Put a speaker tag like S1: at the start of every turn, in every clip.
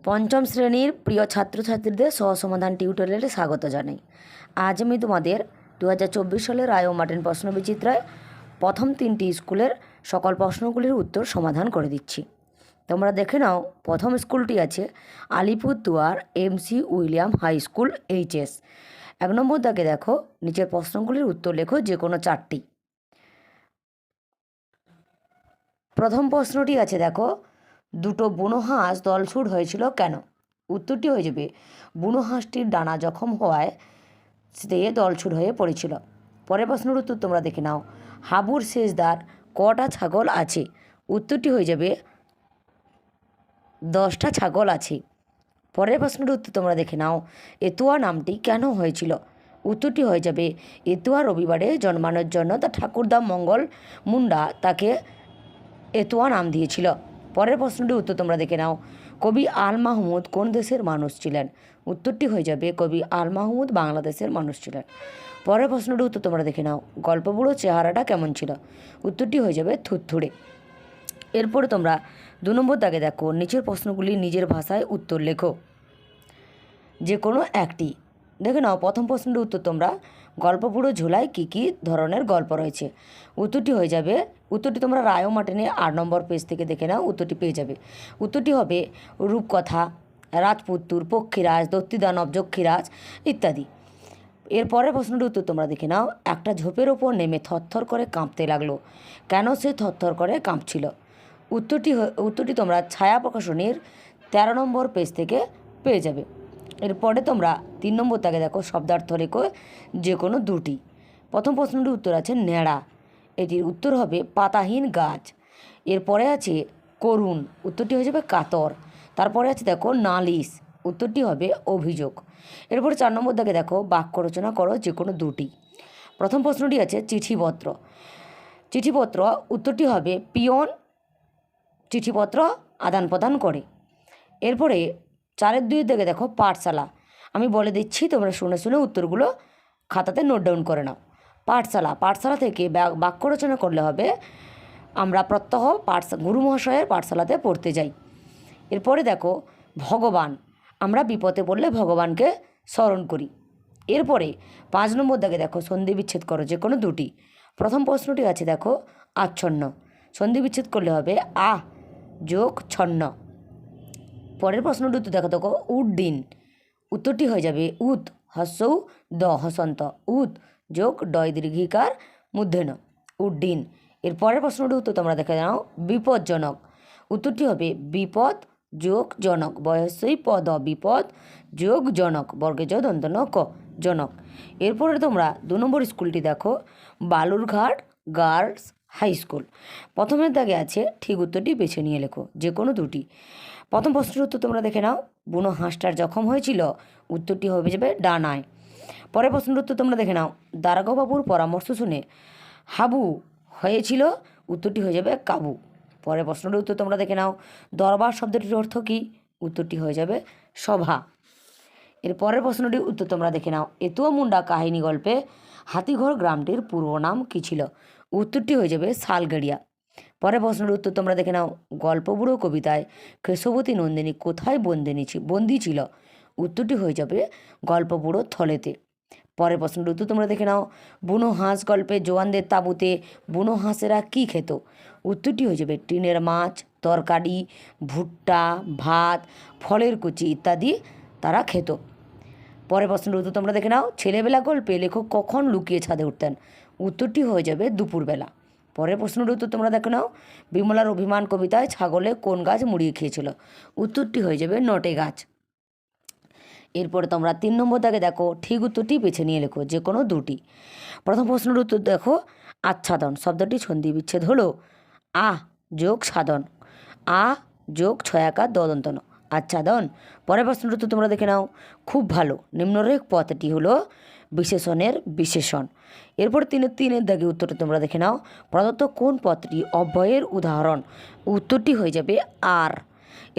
S1: পঞ্চম শ্রেণীর প্রিয় ছাত্রছাত্রীদের সহসমাধান টিউটোরিয়ালে স্বাগত জানাই। আজ আমি তোমাদের 2024 সালের রায় ও মার্টিন প্রশ্নবিচিত্রায় প্রথম 3টি স্কুলের সকল প্রশ্নগুলির উত্তর সমাধান করে দিচ্ছি। তোমরা দেখে নাও, প্রথম স্কুলটি আছে Alipurduar MC William high school HS. 1 নম্বর দাগে দেখো, নিচের প্রশ্নগুলির উত্তর লেখো যে কোনো 4টি। প্রথম প্রশ্নটি আছে দেখো, দুটো বুনো হাঁস দলছুট হয়েছিল কেন? উত্তরটি হয়ে যাবে বুনো হাঁসটির ডানা জখম হওয়ায় সে দলছুট হয়ে পড়েছিল। পরের প্রশ্নের উত্তর তোমরা দেখে নাও, হাবুর শেষদার কটা ছাগল আছে? উত্তরটি হয়ে যাবে 10টা ছাগল আছে। পরের প্রশ্নের উত্তর তোমরা দেখে নাও, এতুয়া নামটি কেন হয়েছিল? উত্তরটি হয়ে যাবে এতুয়া রবিবারে জন্মানোর জন্য তার ঠাকুরদা মঙ্গল মুন্ডা তাকে এতুয়া নাম দিয়েছিল। পরের প্রশ্নটির উত্তর তোমরা দেখে নাও, কবি আল মাহমুদ কোন দেশের মানুষ ছিলেন? উত্তরটি হয়ে যাবে কবি আল মাহমুদ বাংলাদেশের মানুষ ছিলেন। পরের প্রশ্নটির উত্তর তোমরা দেখে নাও, গল্পবুড়ো চেহারাটা কেমন ছিল? উত্তরটি হয়ে যাবে থুরথুরে। এরপরে তোমরা 2 নম্বর দাগে দেখো, নিচের প্রশ্নগুলি নিজের ভাষায় উত্তর লেখো যে কোনো একটি। দেখে নাও, প্রথম প্রশ্নটির উত্তর তোমরা, গল্পপুরো ঝোলায় কী কী ধরনের গল্প রয়েছে? উত্তরটি হয়ে যাবে, উত্তরটি তোমরা রায় ও মার্টিনে 8 নম্বর পেজ থেকে দেখে নাও, উত্তরটি পেয়ে যাবে। উত্তরটি হবে রূপকথা, রাজপুত্তুর, পক্ষীরাজ, দত্তিদানব, যক্ষীরাজ ইত্যাদি। এর পরের প্রশ্নটির উত্তর তোমরা দেখে নাও, একটা ঝোপের ওপর নেমে থরথর করে কাঁপতে লাগলো, কেন সে থরথর করে কাঁপছিল? উত্তরটি তোমরা ছায়া প্রকাশনীর 13 নম্বর পেজ থেকে পেয়ে যাবে। এরপরে তোমরা 3 নম্বর দাগে দেখো, শব্দার্থ লেখো যে কোনো 2টি। প্রথম প্রশ্নটির উত্তর আছে ন্যাড়া, এটির উত্তর হবে পাতাহীন গাছ। এরপরে আছে করুণ, উত্তরটি হয়ে যাবে কাতর। তারপরে আছে দেখো নালিশ, উত্তরটি হবে অভিযোগ। এরপরে 4 নম্বর দাগে দেখো, বাক্য রচনা করো যে কোনো 2টি। প্রথম প্রশ্নটি আছে চিঠিপত্র। চিঠিপত্র, উত্তরটি হবে পিয়ন চিঠিপত্র আদান প্রদান করে। এরপরে 4-এর 2 দাগে দেখো পাঠশালা। আমি বলে দিচ্ছি, তোমরা শুনে শুনে উত্তরগুলো খাতাতে নোট ডাউন করে নাও। পাঠশালা, পাঠশালা থেকে বাক্য রচনা করলে হবে আমরা প্রত্যহ গুরু মহাশয়ের পাঠশালাতে পড়তে যাই। এরপরে দেখো ভগবান, আমরা বিপদে পড়লে ভগবানকে স্মরণ করি। এরপরে 5 নম্বর দাগে দেখো, সন্ধি বিচ্ছেদ করো যে কোনো 2টি। প্রথম প্রশ্নটি আছে দেখো আচ্ছন্ন, সন্ধি বিচ্ছেদ করলে হবে আ যোগ ছন্ন। পরের প্রশ্নটি উত্তর দেখো উড্ডিন, উত্তরটি হয়ে যাবে উত হস্যৌ দ হসন্ত, উত যোগ ডয় দীর্ঘিকার মূর্ধন্য উড্ডিন। এর পরের প্রশ্নটি উত্তর তোমরা দেখে নাও, বিপজ্জনক, উত্তরটি হবে বিপদ যোগ জনক, বয়স্যই পদ, বিপদ যোগ জনক, বর্গে জ দন্তন ক জনক। এরপরে তোমরা 2 নম্বর স্কুলটি দেখো, বালুরঘাট গার্লস হাই স্কুল। প্রথমের দাগে আছে ঠিক উত্তরটি বেছে নিয়ে লেখো যে কোনো 2টি। প্রথম প্রশ্নের উত্তর তোমরা দেখে নাও, বুনো হাঁসটার জখম হয়েছিল, উত্তরটি হয়ে যাবে ডানায়। পরের প্রশ্নের উত্তর তোমরা দেখে নাও, দারোগাবাবুর পরামর্শ শুনে হাবু হয়েছিল, উত্তরটি হয়ে যাবে কাবু। পরের প্রশ্নের উত্তর তোমরা দেখে নাও, দরবার শব্দটির অর্থ কী? উত্তরটি হয়ে যাবে সভা। এর পরের প্রশ্নটির উত্তর তোমরা দেখে নাও, এতুয়া মুন্ডা কাহিনী গল্পে হাতিঘর গ্রামটির পূর্ব নাম কী ছিল? উত্তরটি হয়ে যাবে শালগড়িয়া। পরের প্রশ্নের উত্তর তোমরা দেখে নাও, গল্পবুড়ো কবিতায় কেশবতী নন্দিনী কোথায় বন্দি ছিল? উত্তরটি হয়ে যাবে গল্পবুড়ো থলেতে। পরের প্রশ্নের উত্তর তোমরা দেখে নাও, বুনো হাঁস গল্পে জোয়ানদের তাঁবুতে বুনো হাঁসেরা কী খেত? উত্তরটি হয়ে যাবে টিনের মাছ, তরকারি, ভুট্টা, ভাত, ফলের কুচি ইত্যাদি তারা খেত। পরের প্রশ্নের উত্তর তোমরা দেখে নাও, ছেলেবেলা গল্পে লেখক কখন লুকিয়ে ছাদে উঠতেন? উত্তরটি হয়ে যাবে দুপুরবেলা। পরের প্রশ্নের উত্তর তোমরা দেখে নাও, বিমলার অভিমান কবিতায় ছাগলে কোন গাছ মুড়িয়ে খেয়েছিল? উত্তরটি হয়ে যাবে নটে গাছ। এরপরে তোমরা 3 নম্বর দাগে দেখো, ঠিক উত্তরটি বেছে নিয়ে লেখো যে কোনো 2টি। প্রথম প্রশ্নের উত্তর দেখো আচ্ছাদন, শব্দটি সন্ধি বিচ্ছেদ হলো আ যোগ সাধন, আ যোগ ছয়াকার দদন্তন আচ্ছাদন। পরের প্রশ্নের উত্তর তোমরা দেখে নাও, খুব ভালো, নিম্নরেখ পথটি হলো বিশেষণের বিশেষণ। এরপর 3-এর দাগে উত্তরটা তোমরা দেখে নাও, প্রদত্ত কোন পথটি অব্যয়ের উদাহরণ? উত্তরটি হয়ে যাবে আর।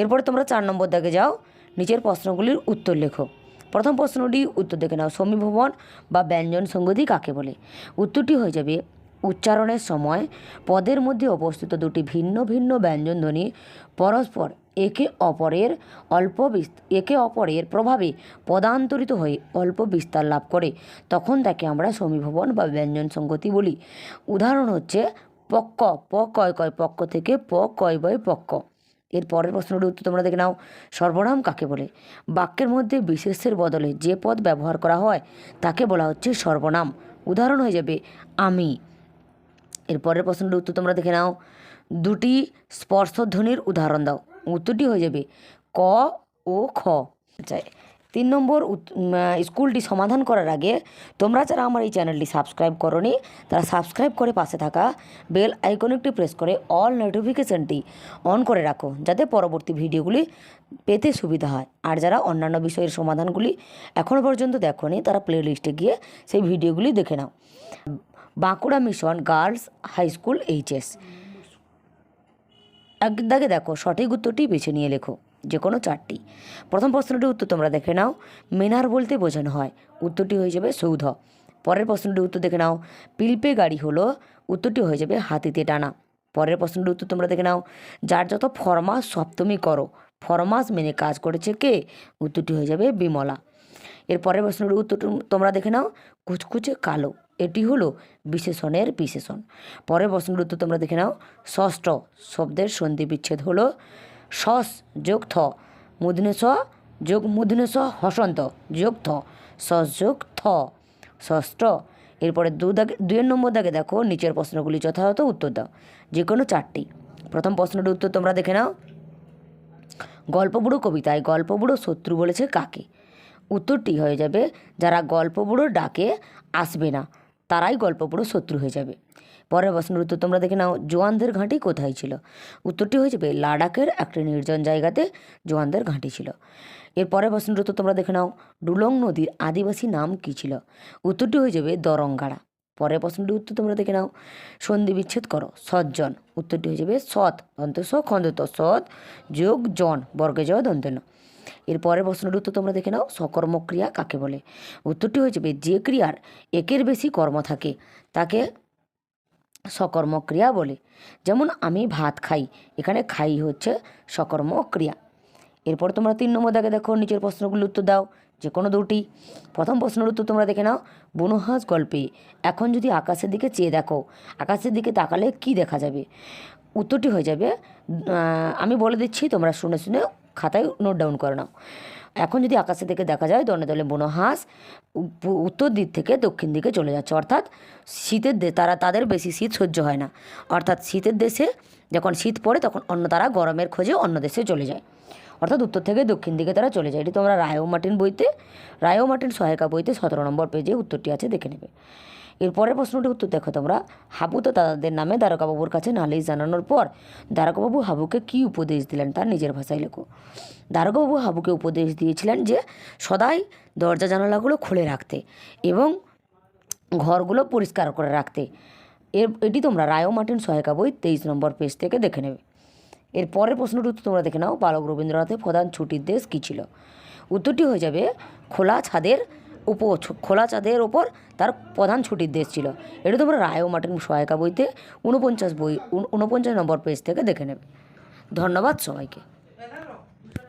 S1: এরপরে তোমরা 4 নম্বর দাগে যাও, নিচের প্রশ্নগুলির উত্তর লেখো। প্রথম প্রশ্নটি উত্তর দেখে নাও, সমীভবন বা ব্যঞ্জন সংগতি কাকে বলে? উত্তরটি হয়ে যাবে উচ্চারণের সময় পদের মধ্যে অবস্থিত 2টি ভিন্ন ভিন্ন ব্যঞ্জনধ্বনি পরস্পর একে অপরের প্রভাবে পদান্তরিত হয়ে অল্প বিস্তার লাভ করে, তখন তাকে আমরা সমীভবন বা ব্যঞ্জন সংগতি বলি। উদাহরণ হচ্ছে পক্ক, প কয় কয় পক্ক থেকে প কয় বয় পক্ক। এর পরের প্রশ্নটির উত্তর তোমরা দেখে নাও, সর্বনাম কাকে বলে? বাক্যের মধ্যে বিশেষ্যের বদলে যে পদ ব্যবহার করা হয় তাকে বলা হচ্ছে সর্বনাম। উদাহরণ হয়ে যাবে আমি। এর পরের প্রশ্নটির উত্তর তোমরা দেখে নাও, দুটি স্পর্শধ্বনির উদাহরণ দাও। উত্তরটি হয়ে যাবে ক ও খ। আচ্ছা, 3 নম্বর স্কুলটি সমাধান করার আগে তোমরা যারা আমার এই চ্যানেলটি সাবস্ক্রাইব করোনি তারা সাবস্ক্রাইব করে পাশে থাকা বেল আইকনটি প্রেস করে অল নোটিফিকেশানটি অন করে রাখো, যাতে পরবর্তী ভিডিওগুলি পেতে সুবিধা হয়। আর যারা অন্যান্য বিষয়ের সমাধানগুলি এখনও পর্যন্ত দেখোনি তারা প্লে লিস্টে গিয়ে সেই ভিডিওগুলি দেখে নাও। Bankura Mission Girls High school HS. এক দাগে দেখো, সঠিক উত্তরটি বেছে নিয়ে লেখো, যে কোনো 4টি। প্রথম প্রশ্নটির উত্তর তোমরা দেখে নাও, মিনার বলতে বোঝানো হয়। উত্তরটি হয়ে যাবে সৌধ। পরের প্রশ্নটির উত্তর দেখে নাও, পিলপে গাড়ি হলো। উত্তরটি হয়ে যাবে হাতিতে টানা। পরের প্রশ্নটির উত্তর তোমরা দেখে নাও, যার যত ফরমাস সপ্তমী করো। ফরমাস মেনে কাজ করেছে কে? উত্তরটি হয়ে যাবে বিমলা। এর পরের প্রশ্নটির উত্তর তোমরা দেখে নাও, কুচকুচে কালো। এটি হলো বিশেষণের বিশেষণ। পরের প্রশ্নটির উত্তর তোমরা দেখে নাও, ষষ্ঠ শব্দের সন্ধি বিচ্ছেদ হলো সস যোগ থ, মূর্ধন্য স যোগ মূর্ধন্য স হসন্ত যোগ থ, সস যোগ থ, ষষ্ঠ। এরপরে 2 নম্বর দাগে দেখো, নিচের প্রশ্নগুলি যথাযথ উত্তর দাও, যে কোনো 4টি। প্রথম প্রশ্নটির উত্তর তোমরা দেখে নাও, গল্পবুড়ো কবিতায় গল্পবুড়ো শত্রু বলেছে কাকে? উত্তরটি হয়ে যাবে, যারা গল্পবুড়োর ডাকে আসবে না তারাই গল্পবুড়ো শত্রু হয়ে যাবে। পরের প্রশ্নের উত্তর তোমরা দেখে নাও, জোয়ানদের ঘাঁটি কোথায় ছিল? উত্তরটি হয়ে যাবে, লাডাখের একটি নির্জন জায়গাতে জোয়ানদের ঘাঁটি ছিল। এর পরের প্রশ্নের উত্তর তোমরা দেখে নাও, ডুলং নদীর আদিবাসী নাম কী ছিল? উত্তরটি হয়ে যাবে দরঙ্গাড়া। পরের প্রশ্নটির উত্তর তোমরা দেখে নাও, সন্ধি বিচ্ছেদ করো। সজ্জন। উত্তরটি হয়ে যাবে সৎ দন্তস খন্দত, সৎ যোগ জন বর্গে জয় দন্তন। এর পরের প্রশ্নের উত্তর তোমরা দেখে নাও, সকর্মক্রিয়া কাকে বলে? উত্তরটি হয়ে যাবে, যে ক্রিয়ার একের বেশি কর্ম থাকে তাকে সকর্মক্রিয়া বলে। যেমন আমি ভাত খাই, এখানে খাই হচ্ছে সকর্মক্রিয়া। এরপর তোমরা 3 নম্বর দাগে দেখো, নিচের প্রশ্নগুলির উত্তর দাও, যে কোনো 2টি। প্রথম প্রশ্নের উত্তর তোমরা দেখে নাও, বুনোহাঁস গল্পে এখন যদি আকাশের দিকে চেয়ে দেখো, আকাশের দিকে তাকালে কি দেখা যাবে? উত্তরটি হয়ে যাবে, আমি বলে দিচ্ছি, তোমরা শুনে শুনে খাতায় নোট ডাউন করে নাও। এখন যদি আকাশের দিকে দেখা যায়, দলে দলে বুনো হাঁস উত্তর দিক থেকে দক্ষিণ দিকে চলে যাচ্ছে, অর্থাৎ শীতের তাদের বেশি শীত সহ্য হয় না, অর্থাৎ শীতের দেশে যখন শীত পড়ে তখন তারা গরমের খোঁজে অন্য দেশে চলে যায়, অর্থাৎ উত্তর থেকে দক্ষিণ দিকে তারা চলে যায়। এটি তোমরা রায় ও মার্টিন সহায়িকা বইতে 17 নম্বর পেজে উত্তরটি আছে, দেখে নেবে। এর পরের প্রশ্নটির উত্তর দেখো তোমরা, হাবু তো তাদের নামে দ্বারকাবাবুর কাছে নালিশ জানানোর পর দ্বারকাবাবু হাবুকে কী উপদেশ দিলেন তার নিজের ভাষায় লেখো। দ্বারকাবাবু হাবুকে উপদেশ দিয়েছিলেন যে সদাই দরজা জানালাগুলো খুলে রাখতে এবং ঘরগুলো পরিষ্কার করে রাখতে। এটি তোমরা রায় ও মার্টিন সহায়িকা বই 23 নম্বর পেজ থেকে দেখে নেবে। এর পরের প্রশ্নটি উত্তর তোমরা দেখে নাও, বালক রবীন্দ্রনাথের প্রধান ছুটির দেশ কী ছিল? উত্তরটি হয়ে যাবে, খোলা ছাদের ওপর তার প্রধান ছুটির দেশ ছিল। এটা তোমরা রায় ও মার্টিন সহায়িকা বইতে 49 নম্বর পেজ থেকে দেখে নেবে। ধন্যবাদ সবাইকে।